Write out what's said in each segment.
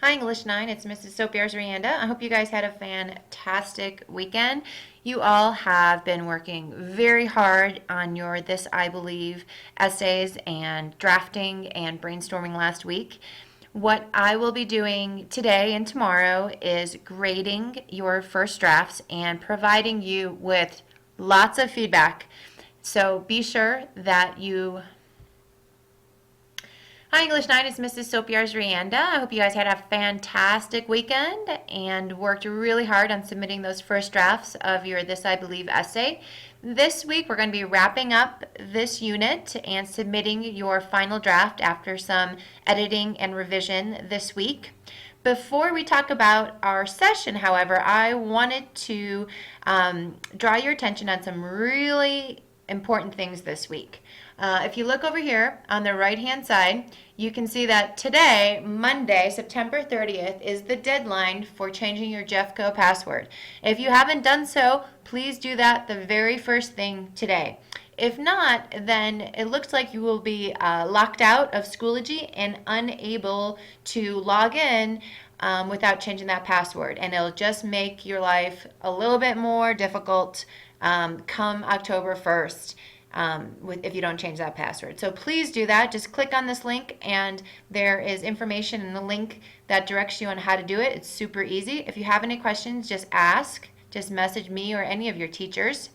Hi, English 9. It's Mrs. Sopiarz-Rianda. I hope you guys had a fantastic weekend. You all have been working very hard on your This I Believe essays and drafting and brainstorming last week. What I will be doing today and tomorrow is grading your first drafts and providing you with lots of feedback. So be sure that you Hi, English 9. It's Mrs. Sopiarz-Rianda. I hope you guys had a fantastic weekend and worked really hard on submitting those first drafts of your This I Believe essay. This week, we're going to be wrapping up this unit and submitting your final draft after some editing and revision this week. Before we talk about our session, however, I wanted to draw your attention on some really important things this week. If you look over here on the right-hand side, you can see that today, Monday, September 30th, is the deadline for changing your Jeffco password. If you haven't done so, please do that the very first thing today. If not, then it looks like you will be locked out of Schoology and unable to log in without changing that password. And it'll just make your life a little bit more difficult come October 1st. If you don't change that password. So please do that. Just click on this link and there is information in the link that directs you on how to do it. It's super easy. If you have any questions, just ask. Just message me or any of your teachers.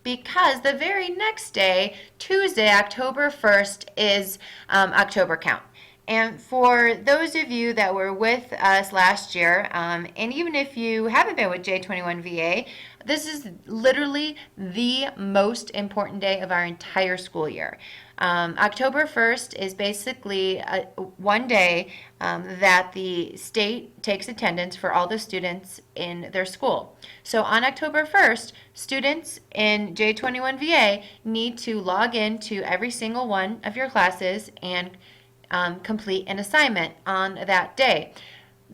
Because the very next day, Tuesday, October 1st, is October Count. And for those of you that were with us last year, and even if you haven't been with J21VA, this is literally the most important day of our entire school year. October 1st is basically one day that the state takes attendance for all the students in their school. So on October 1st, students in J21VA need to log in to every single one of your classes and complete an assignment on that day.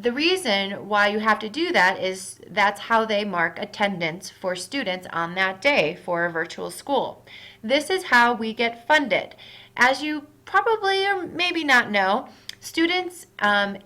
The reason why you have to do that is that's how they mark attendance for students on that day for a virtual school. This is how we get funded. As you probably or maybe not know, students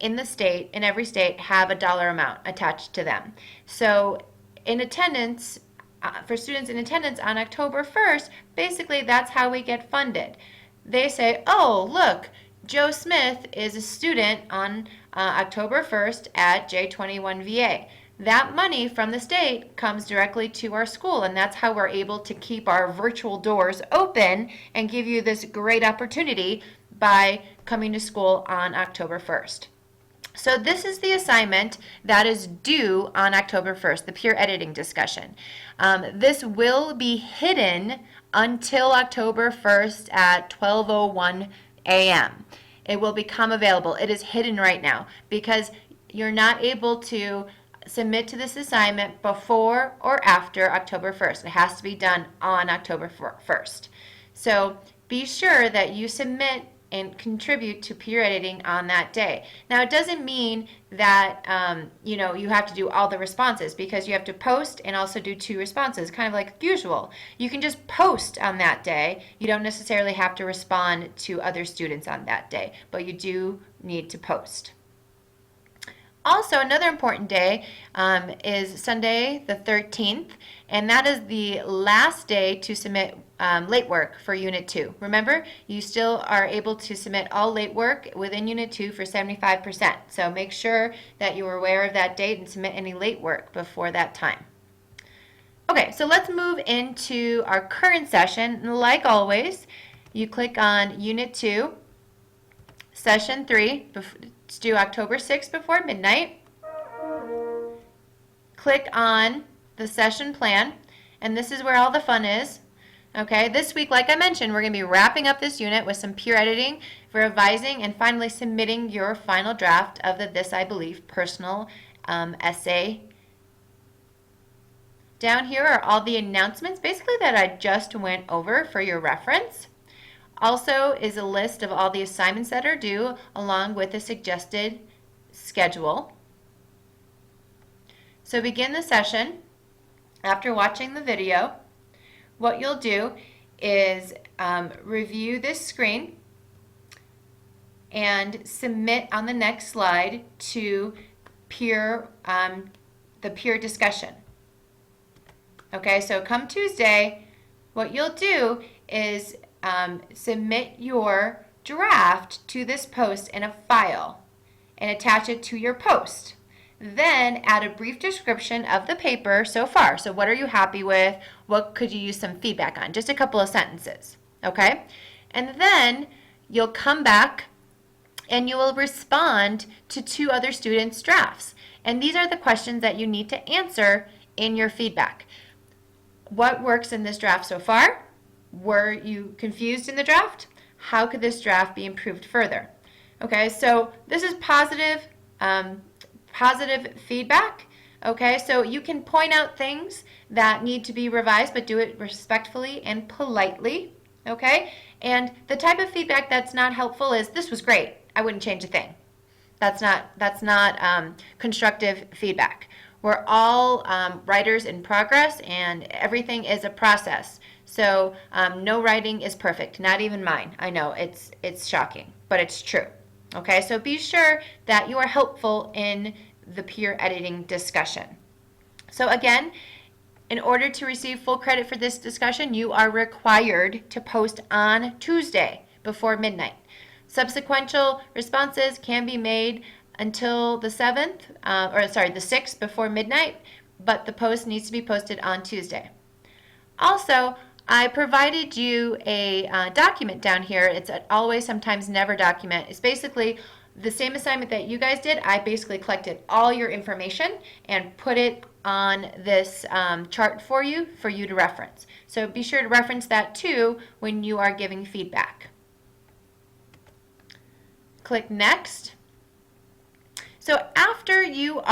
in the state, in every state, have a dollar amount attached to them. So in attendance, for students in attendance on October 1st, basically that's how we get funded. They say, oh, look, Joe Smith is a student on October 1st at J21VA. That money from the state comes directly to our school, and that's how we're able to keep our virtual doors open and give you this great opportunity by coming to school on October 1st. So this is the assignment that is due on October 1st, the peer editing discussion. This will be hidden until October 1st at 12:01 a.m. It will become available. It is hidden right now because you're not able to submit to this assignment before or after October 1st. It has to be done on October 1st. So be sure that you submit and contribute to peer editing on that day. Now, it doesn't mean that you have to do all the responses, because you have to post and also do 2 responses, kind of like usual. You can just post on that day. You don't necessarily have to respond to other students on that day, but you do need to post. Also, another important day is Sunday the 13th, and that is the last day to submit late work for Unit 2. Remember, you still are able to submit all late work within Unit 2 for 75%. So make sure that you are aware of that date and submit any late work before that time. Okay, so let's move into our current session. Like always, you click on Unit 2, Session 3. It's due October 6th before midnight. Click on the session plan, and this is where all the fun is. Okay, this week, like I mentioned, we're going to be wrapping up this unit with some peer editing, revising, and finally submitting your final draft of the This I Believe personal essay. Down here are all the announcements, basically, that I just went over for your reference. Also is a list of all the assignments that are due, along with a suggested schedule. So begin the session. After watching the video, what you'll do is review this screen and submit on the next slide to the peer discussion. Okay, so come Tuesday, what you'll do is submit your draft to this post in a file and attach it to your post. Then add a brief description of the paper so far. So what are you happy with? What could you use some feedback on? Just a couple of sentences, okay? And then you'll come back and you will respond to 2 other students' drafts. And these are the questions that you need to answer in your feedback. What works in this draft so far? Were you confused in the draft? How could this draft be improved further? Okay, so this is positive feedback. Okay, so you can point out things that need to be revised, but do it respectfully and politely. Okay, and the type of feedback that's not helpful is, this was great, I wouldn't change a thing. That's not constructive feedback. We're all writers in progress, and everything is a process. So no writing is perfect, not even mine. I know it's shocking, but it's true. Okay, so be sure that you are helpful in the peer editing discussion. So again, in order to receive full credit for this discussion, you are required to post on Tuesday before midnight. Subsequent responses can be made until the 6th before midnight, but the post needs to be posted on Tuesday. Also, I provided you a document down here. It's an always, sometimes, never document. It's basically the same assignment that you guys did. I basically collected all your information and put it on this chart for you to reference. So be sure to reference that too when you are giving feedback. Click Next. So after you're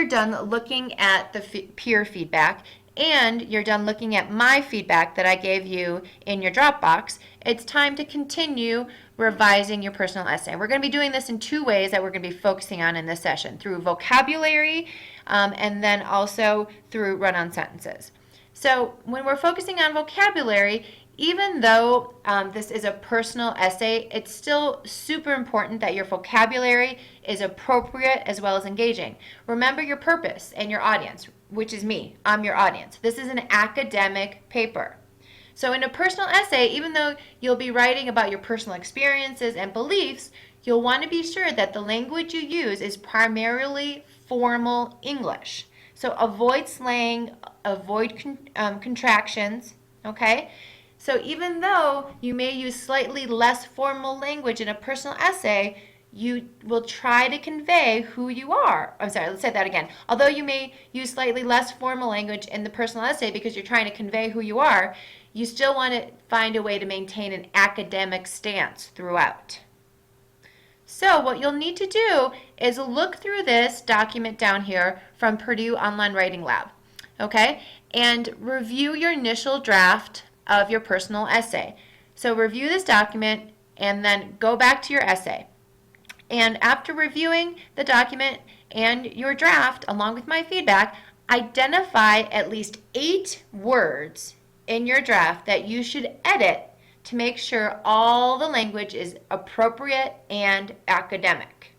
done looking at the peer feedback and you're done looking at my feedback that I gave you in your Dropbox, it's time to continue revising your personal essay. We're going to be doing this in 2 ways that we're going to be focusing on in this session, through vocabulary and then also through run-on sentences. So when we're focusing on vocabulary, even though this is a personal essay, it's still super important that your vocabulary is appropriate as well as engaging. Remember your purpose and your audience, which is me. I'm your audience. This is an academic paper. So in a personal essay, even though you'll be writing about your personal experiences and beliefs, you'll want to be sure that the language you use is primarily formal English. So avoid slang, avoid contractions, okay? So even though you may use slightly less formal language in a personal essay, you will try to convey who you are. I'm sorry, let's say that again. Although you may use slightly less formal language in the personal essay because you're trying to convey who you are, you still want to find a way to maintain an academic stance throughout. So what you'll need to do is look through this document down here from Purdue Online Writing Lab, okay? And review your initial draft of your personal essay. So review this document and then go back to your essay. And after reviewing the document and your draft, along with my feedback, identify at least 8 words in your draft that you should edit to make sure all the language is appropriate and academic.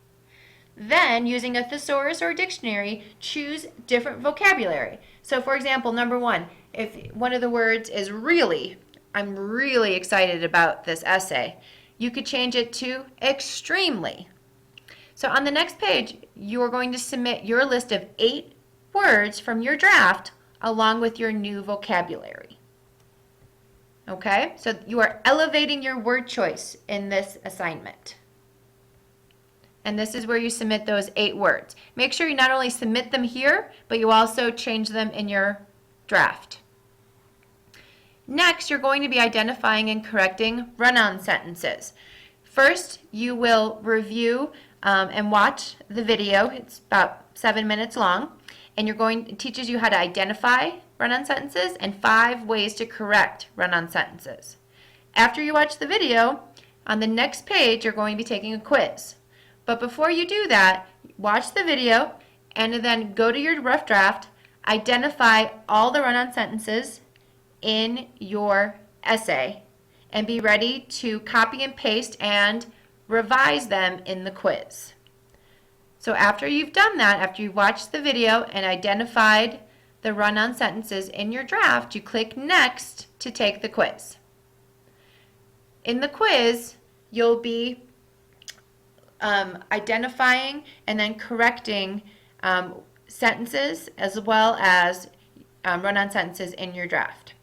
Then, using a thesaurus or dictionary, choose different vocabulary. So for example, number 1, if one of the words is really, I'm really excited about this essay, you could change it to extremely. So on the next page, you are going to submit your list of 8 words from your draft along with your new vocabulary. Okay, so you are elevating your word choice in this assignment. And this is where you submit those 8 words. Make sure you not only submit them here, but you also change them in your draft. Next, you're going to be identifying and correcting run-on sentences. First, you will review and watch the video. It's about 7 minutes long. And it teaches you how to identify run-on sentences and 5 ways to correct run-on sentences. After you watch the video, on the next page, you're going to be taking a quiz. But before you do that, watch the video and then go to your rough draft, identify all the run-on sentences in your essay, and be ready to copy and paste and revise them in the quiz. So after you've done that, after you've watched the video and identified the run-on sentences in your draft, you click Next to take the quiz. In the quiz, you'll be identifying and then correcting sentences as well as run-on sentences in your draft.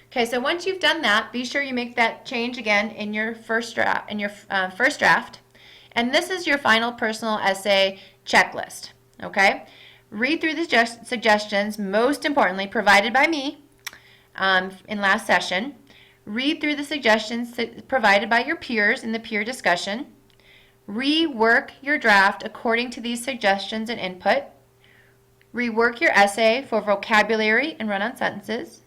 Okay, so once you've done that, be sure you make that change again in your first draft. And this is your final personal essay checklist. Okay, read through the suggestions, most importantly provided by me in last session. Read through the suggestions provided by your peers in the peer discussion. Rework your draft according to these suggestions and input. Rework your essay for vocabulary and run-on sentences.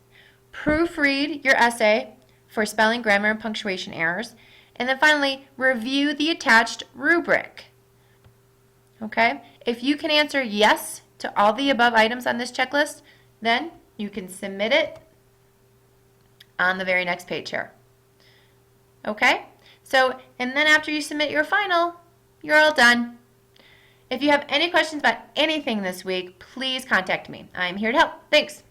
Proofread your essay for spelling, grammar, and punctuation errors. And then finally, review the attached rubric. Okay? If you can answer yes to all the above items on this checklist, then you can submit it on the very next page here. Okay? So, and then after you submit your final, you're all done. If you have any questions about anything this week, please contact me. I'm here to help. Thanks.